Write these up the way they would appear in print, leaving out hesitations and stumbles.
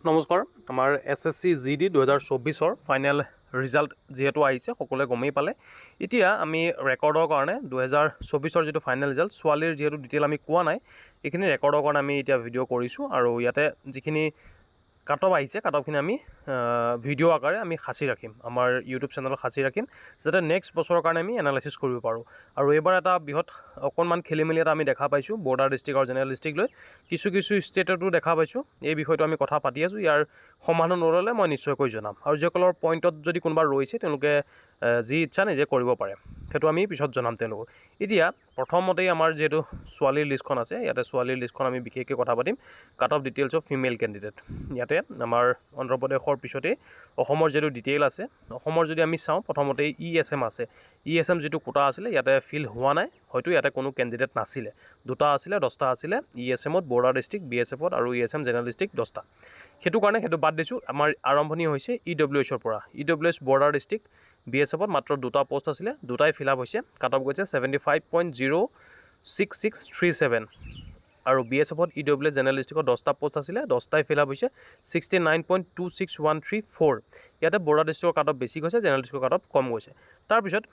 নমস্কাৰ আমাৰ SSC GD 2024 final result যেহেতু আহিছে সকলোৱে গমেই পালে এতিয়া আমি ৰেকৰ্ডৰ কাৰণে 2024 যিটো ফাইনেল ৰিজাল্ট ছোৱালীৰ যেহেতু ডিটেইল আমি কোৱা নাই এইখিনি ৰেকৰ্ডৰ কাৰণে আমি এতিয়া ভিডিঅ' কৰিছোঁ আৰু ইয়াতে যিখিনি কাটঅফ আহিছে কাটঅফখিনি আমি ভিডিঅ' আকাৰে আমি সাঁচি ৰাখিম আমাৰ ইউটিউব চেনেলত সাঁচি ৰাখিম যাতে নেক্সট বছৰৰ কাৰণে আমি এনালাইচিছ কৰিব পাৰোঁ আৰু এইবাৰ এটা বৃহৎ অকণমান খেলি মেলি এটা আমি দেখা পাইছোঁ বৰ্ডাৰ ডিষ্ট্ৰিক্ট আৰু জেনেৰেল ডিষ্ট্ৰিক্ট লৈ কিছু ষ্টেটতো দেখা পাইছোঁ এই বিষয়টো আমি কথা পাতি আছোঁ ইয়াৰ সমাধান নল'লে মই নিশ্চয়কৈ জনাম আৰু যিসকলৰ পইণ্টত যদি কোনোবা ৰৈছে তেওঁলোকে যি ইচ্ছা নিজে কৰিব পাৰে সেইটো আমি পিছত জনাম তেওঁলোকক এতিয়া প্ৰথমতেই আমাৰ যিহেতু ছোৱালীৰ লিষ্টখন আছে ইয়াতে ছোৱালীৰ লিষ্টখন আমি বিশেষকৈ কথা পাতিম cut off details of female candidate ইয়াতে আমাৰ অন্ধ্ৰপ্ৰদেশৰ পিছতেই অসমৰ যিহেতু ডিটেইল আছে অসমৰ যদি আমি চাওঁ প্ৰথমতেই ESM আছে ESM যিটো কোটা আছিলে ইয়াতে ফিল হোৱা নাই হয়তো ইয়াতে কোনো কেণ্ডিডেট নাছিলে দুটা আছিলে 10টা আছিলে ESMত বৰ্ডাৰ ডিষ্ট্ৰিক্ট BSFত আৰু ESM জেনেৰেল ডিষ্ট্ৰিক্ট 10টা সেইটো কাৰণে সেইটো বাদ দিছোঁ আমাৰ আৰম্ভণি হৈছে EWSৰ পৰা EWS বৰ্ডাৰ ডিষ্ট্ৰিক্ট BSFত মাত্ৰ দুটা পোষ্ট আছিলে দুটাই ফিল আপ হৈছে কাট অফ গৈছে 75.06637 আৰু BSFত EWS জেনেৰেল ডিষ্ট্ৰিক্টত 10টা পোষ্ট আছিলে 10টাই ফিল আপ হৈছে 69.26134 ইয়াতে বৰ্ডাৰ ডিষ্ট্ৰিক্টৰ কাট অফ বেছি গৈছে জেনেৰেল ডিষ্ট্ৰিক্টৰ কাট অফ কম গৈছে তাৰপিছত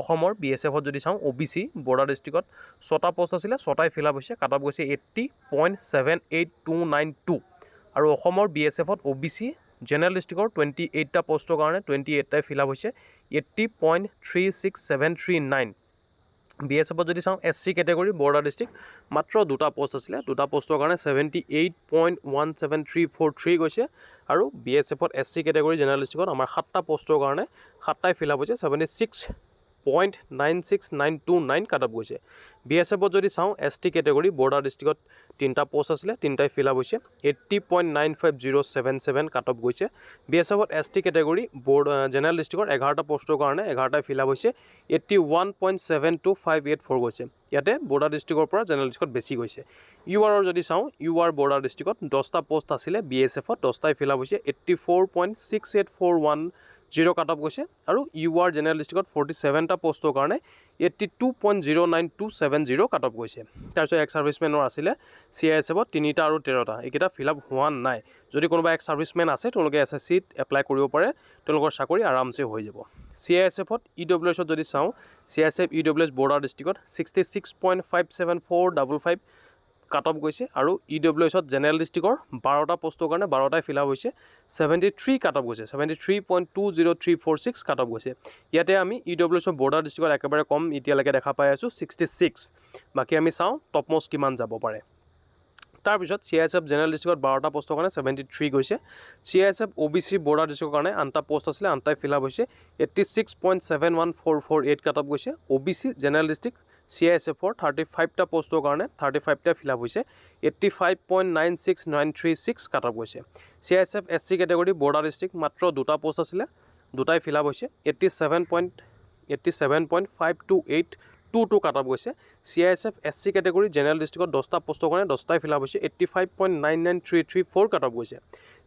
অসমৰ BSFত যদি চাওঁ OBC বৰ্ডাৰ ডিষ্ট্ৰিক্টত 6টা পোষ্ট আছিলে 6টাই ফিল আপ হৈছে কাট অফ গৈছে 80.78292 আৰু অসমৰ BSFত OBC জেনেৰেল ডিষ্ট্ৰিক্টৰ 28টা পোষ্টৰ কাৰণে 28টাই ফিল আপ হৈছে 80.36739 BSFত যদি চাওঁ SC কেটেগৰী বৰ্ডাৰ ডিষ্ট্ৰিক্ট মাত্ৰ দুটা পোষ্ট আছিলে দুটা পোষ্টৰ কাৰণে 78.17343 গৈছে আৰু BSFত SC কেটেগৰী জেনেৰেল ডিষ্ট্ৰিক্টত আমাৰ 7টা পোষ্টৰ কাৰণে 7টাই ফিল আপ হৈছে 76.96929 কাট অফ গৈছে BSFত যদি চাওঁ ST কেটেগৰী বৰ্ডাৰ ডিষ্ট্ৰিক্টত 3টা পোষ্ট আছিলে 3টাই ফিল আপ হৈছে 80.95077 কাট অফ গৈছে BSFত ST কেটেগৰী জেনেৰেল ডিষ্ট্ৰিক্টৰ 11টা পোষ্টৰ কাৰণে 11টাই ফিল আপ হৈছে 81.72584 গৈছে ইয়াতে বৰ্ডাৰ ডিষ্ট্ৰিক্টৰ পৰা জেনেৰেল ডিষ্ট্ৰিক্টত বেছি গৈছে URৰ যদি চাওঁ UR বৰ্ডাৰ ডিষ্ট্ৰিক্টত 10টা পোষ্ট আছিলে BSFত 10টাই ফিল আপ হৈছে 84.68410 কাট অফ গৈছে আৰু UR জেনেৰেল ডিষ্ট্ৰিক্টত 47টা পোষ্টৰ কাৰণে 82.09270 কাট অফ গৈছে তাৰপিছত এক্স ছাৰ্ভিচমেনৰ আছিলে CISFত 3টা আৰু 13টা এইকেইটা ফিল আপ হোৱা নাই যদি কোনোবা এক্স ছাৰ্ভিচমেন আছে তেওঁলোকে SSCত এপ্লাই কৰিব পাৰে তেওঁলোকৰ চাকৰি আৰামছে হৈ যাব CISFত EWSত যদি চাওঁ CISF EWS বৰ্ডাৰ ডিষ্ট্ৰিক্টত 66.57455 কাট অফ গৈছে আৰু EWSত জেনেৰেল ডিষ্ট্ৰিক্টৰ 12টা পোষ্টৰ কাৰণে 12টাই ফিল আপ হৈছে 73 কাট অফ গৈছে 73.20346 কাট অফ গৈছে ইয়াতে আমি EWSৰ বৰ্ডাৰ ডিষ্ট্ৰিক্টত একেবাৰে কম এতিয়ালৈকে দেখা পাই আছোঁ 66 বাকী আমি চাওঁ টপ মোষ্ট কিমান যাব পাৰে তাৰপিছত CISF জেনেৰেল ডিষ্ট্ৰিক্টত 12টা পোষ্টৰ কাৰণে 73 গৈছে CISF OBC বৰ্ডাৰ ডিষ্ট্ৰিক্টৰ কাৰণে 8টা পোষ্ট আছিলে 8টাই ফিল আপ হৈছে 86.71448 কাট অফ গৈছে OBC জেনেৰেল ডিষ্ট্ৰিক্ট CISFৰ 35টা পোষ্টৰ কাৰণে 35টাই ফিল আপ হৈছে 85.96936 কাট অফ গৈছে CISF SC category border district মাত্ৰ দুটা পোষ্ট আছিলে দুটাই ফিল আপ হৈছে 87.52822 কাট অফ গৈছে CISF SC কেটেগৰী জেনেৰেল ডিষ্ট্ৰিক্টত 10টা পোষ্টৰ কাৰণে 10টাই ফিল আপ হৈছে 85.99334 কাট অফ গৈছে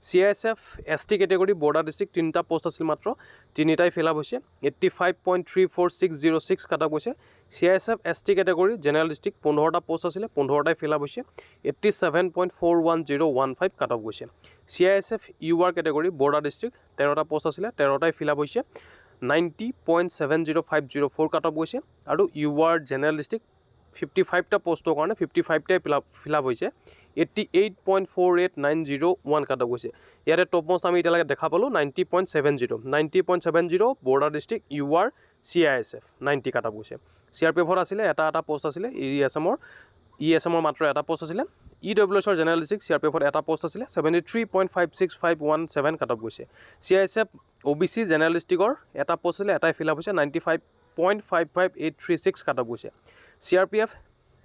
CISF ST category border district 3টা পোষ্ট আছিল মাত্ৰ 3টাই ফিল আপ হৈছে 85.34606 কাট অফ গৈছে CISF ST category general district 15টা পোষ্ট আছিলে 15টাই ফিল আপ হৈছে 87.41015 কাট অফ গৈছে CISF UR category border district 13টা পোষ্ট আছিলে 13টাই ফিল আপ হৈছে 90.70504 কাট অফ গৈছে আৰু UR জেনেৰেল ডিষ্ট্ৰিক্ট 55টা পোষ্টৰ কাৰণে 55টাই ফিল আপ হৈছে 88.48901 কাট অফ গৈছে ইয়াতে টপ মোষ্ট আমি এতিয়ালৈকে দেখা পালোঁ 90.70 বৰ্ডাৰ ডিষ্ট্ৰিক্ট UR CISF 90 কাট অফ গৈছে CRPFত আছিলে এটা পোষ্ট আছিলে ESMৰ মাত্ৰ এটা পোষ্ট আছিলে EWSৰ জেনেৰেল ডিষ্ট্ৰিক্ট CRPFত এটা পোষ্ট আছিলে 73.56517 কাট অফ গৈছে CISF OBC জেনেৰেল ডিষ্ট্ৰিক্টৰ এটা পোষ্ট আছিলে এটাই ফিল আপ হৈছে 95.55836 কাট অফ গৈছে CRPF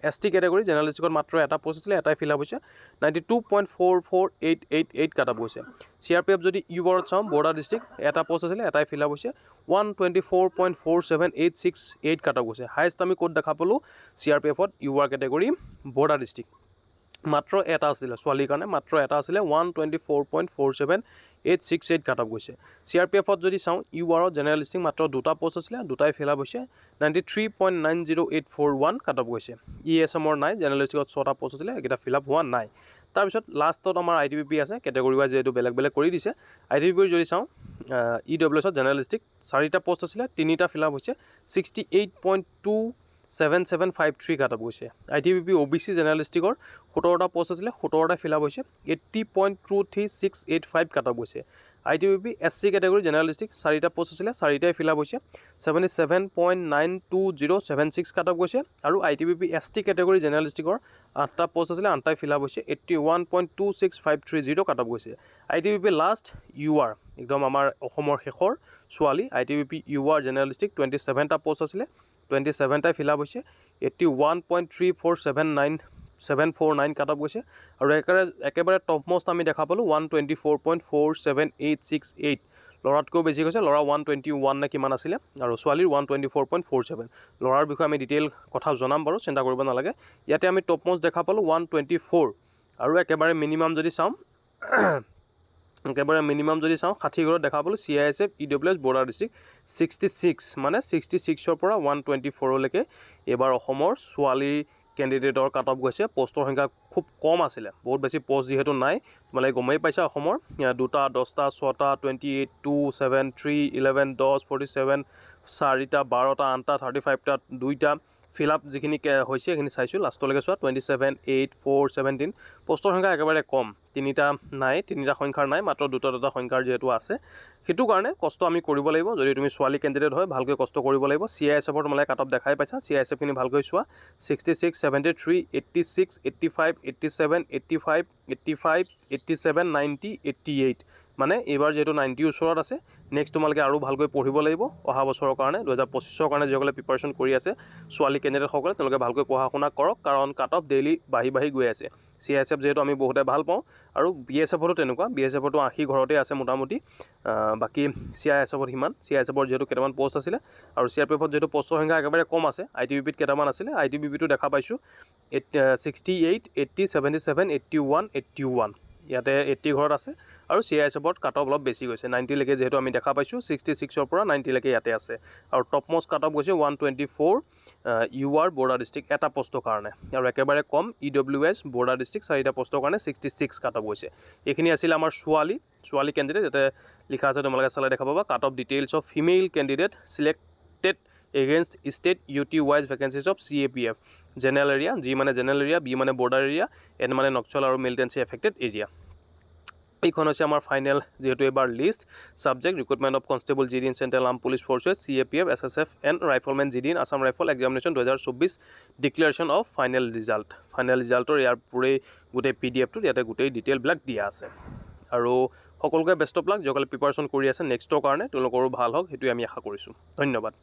ST কেটেগৰী জেনেৰেল ডিষ্ট্ৰিক্টত মাত্ৰ এটা পোষ্ট আছিলে এটাই ফিল আপ হৈছে 92.44888 কাট অফ গৈছে CRPF যদি URত চাওঁ বৰ্ডাৰ ডিষ্ট্ৰিক্ট এটা পোষ্ট আছিলে এটাই ফিল আপ হৈছে 124.47868 কাট অফ গৈছে হাইষ্ট আমি ক'ত দেখা পালোঁ CRPFত UR কেটেগৰী বৰ্ডাৰ ডিষ্ট্ৰিক্ট মাত্ৰ এটা আছিলে ছোৱালীৰ কাৰণে মাত্ৰ এটা আছিলে 124.47868 কাট অফ গৈছে CRPFত যদি চাওঁ URত জেনেৰেল ডিষ্ট্ৰিক্ট মাত্ৰ দুটা পোষ্ট আছিলে দুটাই ফিল আপ হৈছে 93.90841 কাট অফ গৈছে ESMৰ নাই জেনেৰেল ডিষ্ট্ৰিক্টত 6টা পোষ্ট আছিলে এইকেইটা ফিল আপ হোৱা নাই তাৰপিছত লাষ্টত আমাৰ ITBP আছে, কেটেগৰী ৱাইজ যিহেতু বেলেগ বেলেগ কৰি দিছে। ITBP যদি চাওঁ EWSত জেনেৰেলিষ্টিক 4টা পষ্ট আছিলে, 3টা ফিল আপ হৈছে, 68.27753 কাট অফ গৈছে। ITBP OBC জেনেৰেলিষ্টিকৰ 17টা পষ্ট আছিলে, 17টা ফিল আপ হৈছে, 80.23685 কাট অফ গৈছে। ITBP SC কেটেগৰী জেনেৰেলিষ্টিক 4টা পষ্ট আছিলে, 4টাই ফিল আপ হৈছে, 77.92076 কাট অফ গৈছে। আৰু ITBP ST কেটেগৰী জেনেৰেলিষ্টিকৰ 8টা পষ্ট আছিলে, 8টাই ফিল আপ হৈছে, 81.26530 কাট অফ গৈছে। ITBP লাষ্ট UR একদম আমাৰ অসমৰ শেষৰ ছোৱালী, ITBP UR জেনেৰেলিষ্টিক 27টা পষ্ট আছিলে, 27টাই ফিল আপ হৈছে, 81.3479749 কাট অফ গৈছে। আৰু একেবাৰে টপ মষ্ট আমি দেখা পালোঁ 124.47868, ল'ৰাতকৈও বেছি গৈছে, ল'ৰা 121 নে কিমান আছিলে, আৰু ছোৱালীৰ 124.47। ল'ৰাৰ বিষয়ে আমি ডিটেইল কথা জনাম বাৰু, চিন্তা কৰিব নালাগে। ইয়াতে আমি টপ মষ্ট দেখা পালোঁ 124, আৰু একেবাৰে মিনিমাম যদি চাওঁ 60 ঘৰত দেখা পালোঁ CISF EWS বৰ্ডাৰ ডিষ্ট্ৰিক্ট 66, মানে 66ৰ পৰা 124লৈকে এইবাৰ অসমৰ ছোৱালী কেণ্ডিডেটৰ কাট অফ গৈছে। পষ্টৰ সংখ্যা খুব কম আছিলে, বহুত বেছি পষ্ট যিহেতু নাই, তোমালোকে গমেই পাইছা অসমৰ 2টা 10টা 6টা 28 2 7 3 11 10 47 4টা 12টা 8টা 35টা 2টা ফিল আপ যিখিনি হৈছে সেইখিনি চাইছোঁ, লাষ্টলৈকে চোৱা 27 8 4 17 পষ্টৰ সংখ্যা একেবাৰে কম, 3টা নাই, 3টা সংখ্যাৰ নাই, মাত্ৰ 2টা সংখ্যাৰ যিহেতু আছে। সেইটো কাৰণে কষ্ট আমি কৰিব লাগিব। যদি তুমি ছোৱালী কেণ্ডিডেট হয় ভালকৈ কষ্ট কৰিব লাগিব। CISFৰ তোমালোকে কাট অফ দেখাই পাইছা, CISFখিনি ভালকৈ চোৱা, 66 73 86 85 87 85 85 87 90 88, মানে এইবাৰ যিহেতু 90 ওচৰত আছে। নেক্সট তোমালোকে আৰু ভালকৈ পঢ়িব লাগিব অহা বছৰৰ কাৰণে, 2025ৰ কাৰণে যিসকলে প্ৰিপাৰেশ্যন কৰি আছে ছোৱালী কেণ্ডিডেটসকলে, তেওঁলোকে ভালকৈ পঢ়া শুনা কৰক, কাৰণ কাট অফ ডেইলি বাঢ়ি গৈ আছে। CISF যিহেতু আমি বহুতে ভাল পাওঁ, আৰু BSFতো তেনেকুৱা, BSFতো 80 ঘৰতে আছে মোটামুটি, বাকী CISFত সিমান, CISFৰ যিহেতু কেইটামান পষ্ট আছিলে, আৰু CRPFত যিহেতু পষ্টৰ সংখ্যা একেবাৰে কম আছে, ITBPত কেইটামান আছিলে, ITBPটো দেখা পাইছোঁ 68 80 77 81 81, ইয়াতে 80 ঘৰত আছে। আৰু CISFত কাট অফ অলপ বেছি গৈছে, 90লৈকে যিহেতু আমি দেখা পাইছোঁ, 66ৰ পৰা 90লৈকে ইয়াতে আছে। আৰু টপ মষ্ট কাট অফ গৈছে 124 UR বৰ্ডাৰ ডিষ্ট্ৰিক্ট এটা পষ্টৰ কাৰণে, আৰু একেবাৰে কম EWS বৰ্ডাৰ ডিষ্ট্ৰিক্ট 4টা পষ্টৰ কাৰণে 66 কাট অফ গৈছে। এইখিনি আছিল আমাৰ ছোৱালী কেণ্ডিডেট। ইয়াতে লিখা আছে, তোমালোকে চালে দেখা পাবা, cut off details of female candidate selected against state UT wise vacancies of CAPF, general area, G মানে জেনেৰেল এৰিয়া, B মানে বৰ্ডাৰ এৰিয়া, N মানে নক্সাল আৰু মিলিটেঞ্চি এফেক্টেড এৰিয়া। এইখন হৈছে আমাৰ ফাইনেল যিহেতু এইবাৰ list subject recruitment of constable GD in central armed police forces CAPF SSF and riflemen GD in Assam rifle examination 2024 declaration of final ৰিজাল্টৰ ইয়াৰ পুৰেই গোটেই PDFটোত ইয়াতে গোটেই ডিটেইলবিলাক দিয়া আছে। আৰু সকলোকে বেষ্ট অফ লাক, যিসকলে প্ৰিপাৰেশ্যন কৰি আছে নেক্সটৰ কাৰণে, তেওঁলোকৰো ভাল হওক, সেইটোৱে আমি আশা কৰিছোঁ। ধন্যবাদ।